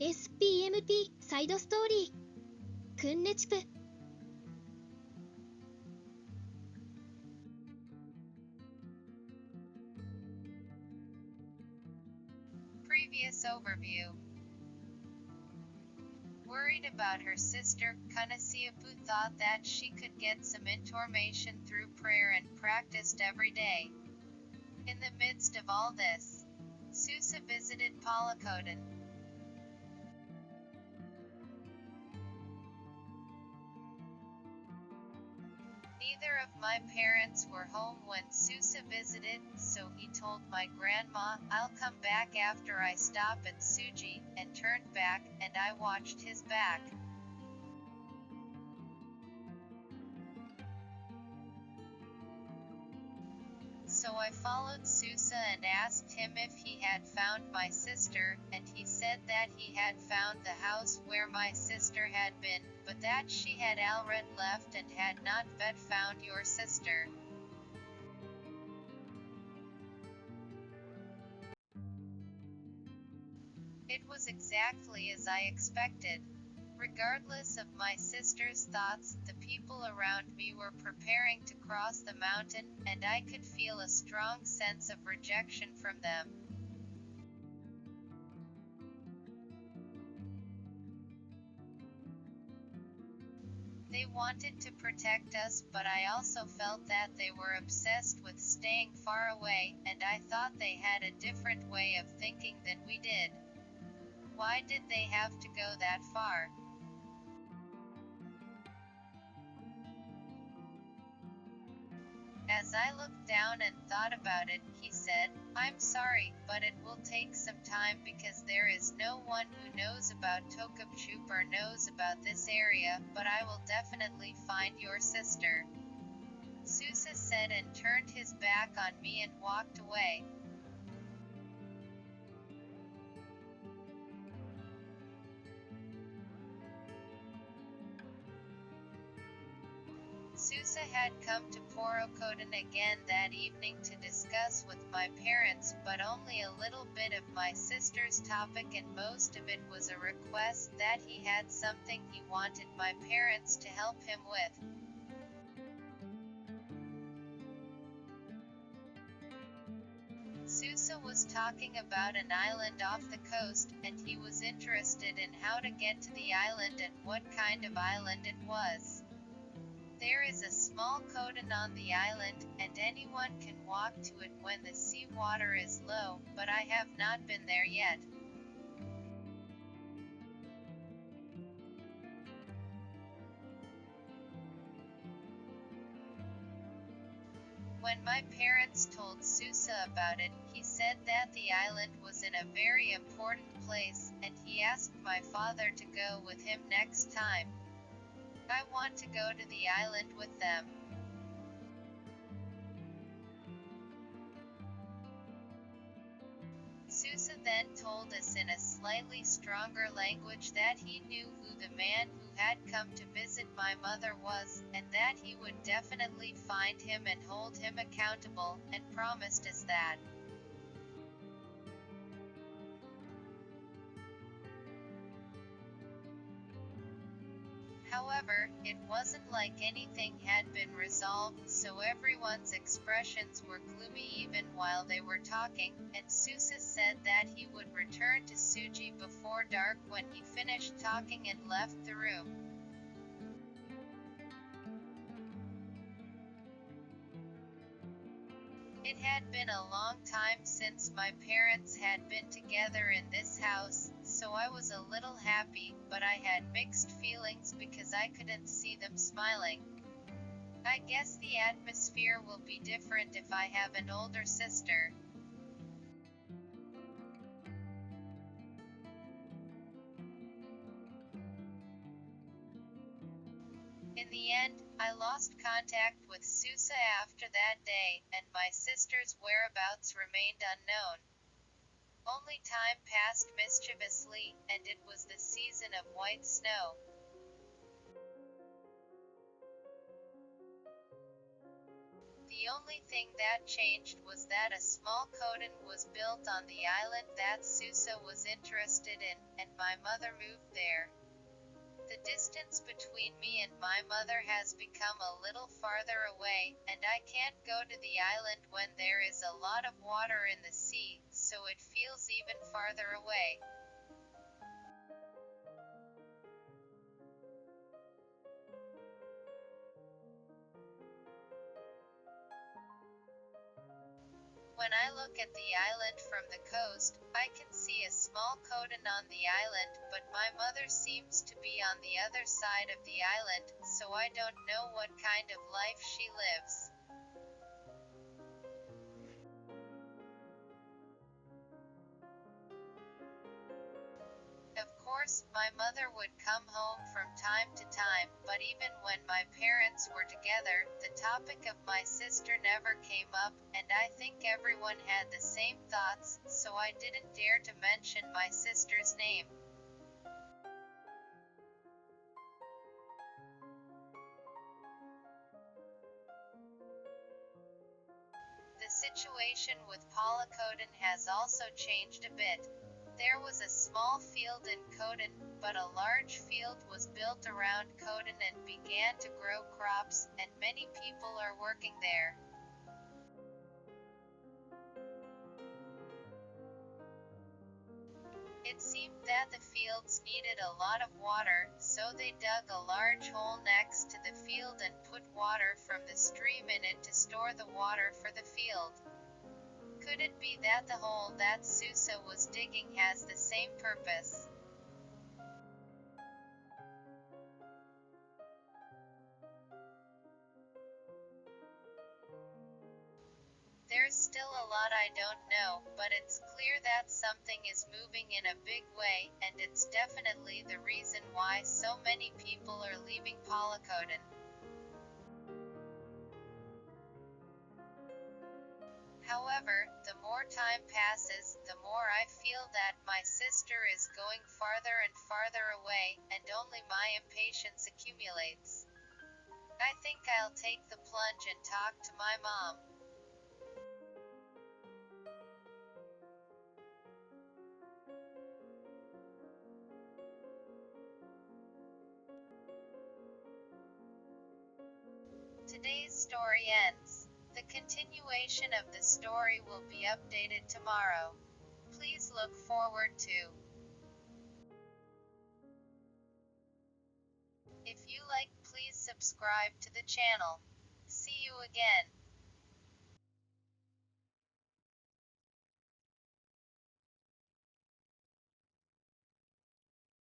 SPMP サイドストーリーくんねちぷ Previous overview. Worried about her sister, Kanasiapu thought that she could get some information through prayer and practiced every day. In the midst of all this, Susa visited Palakodan. Neither of my parents were home when Susa visited, so he told my grandma, "I'll come back after I stop at Suji," and turned back, and I watched his back. So I followed Susa and asked him if he had found my sister, and he said that he had found the house where my sister had been, but that she had already left and had not yet found your sister. It was exactly as I expected. Regardless of my sister's thoughts, the people around me were preparing to cross the mountain, and I could feel a strong sense of rejection from them. They wanted to protect us, but I also felt that they were obsessed with staying far away, and I thought they had a different way of thinking than we did. Why did they have to go that far? As I looked down and thought about it, he said, "I'm sorry, but it will take some time because there is no one who knows about Tokapchup or knows about this area, but I will definitely find your sister." Susa said and turned his back on me and walked away. Susa had come to Porokodan again that evening to discuss with my parents, but only a little bit of my sister's topic, and most of it was a request that he had something he wanted my parents to help him with. Susa was talking about an island off the coast, and he was interested in how to get to the island and what kind of island it was. There is a small kodan on the island, and anyone can walk to it when the seawater is low, but I have not been there yet. When my parents told Susa about it, he said that the island was in a very important place, and he asked my father to go with him next time. I want to go to the island with them. Susa then told us in a slightly stronger language that he knew who the man who had come to visit my mother was, and that he would definitely find him and hold him accountable, and promised us that. However, it wasn't like anything had been resolved, so everyone's expressions were gloomy even while they were talking, and Susa said that he would return to Suji before dark when he finished talking and left the room. It had been a long time since my parents had been together in this house, so I was a little happy, but I had mixed feelings because I couldn't see them smiling. I guess the atmosphere will be different if I have an older sister. In the end, I lost contact with Susa after that day, and my sister's whereabouts remained unknown. Only time passed mischievously, and it was the season of white snow. The The only thing that changed was that a small kodan was built on the island that Susa was interested in, and my mother moved there. The distance between me and my mother has become a little farther away, and I can't go to the island when there is a lot of water in the sea, so it feels even farther away. When I look at the island from the coast, I can see a small kodan on the island, but my mother seems to be on the other side of the island, so I don't know what kind of life she lives. Of course, my mother would come home from time to time, but even when my parents were together, the topic of my sister never came up, and I think everyone had the same thoughts, so I didn't dare to mention my sister's name. The situation with Palakodan has also changed a bit. There was a small field in Kodan, but a large field was built around Kodan and began to grow crops, and many people are working there. It seemed that the fields needed a lot of water, so they dug a large hole next to the field and put water from the stream in it to store the water for the field. Could it be that the hole that Susa was digging has the same purpose? There's still a lot I don't know, but it's clear that something is moving in a big way, and it's definitely the reason why so many people are leaving Palakodan. However, the more time passes, the more I feel that my sister is going farther and farther away, and only my impatience accumulates. I think I'll take the plunge and talk to my mom. Today's story ends. The continuation of the story will be updated tomorrow. Please look forward to. If you like, please subscribe to the channel. See you again.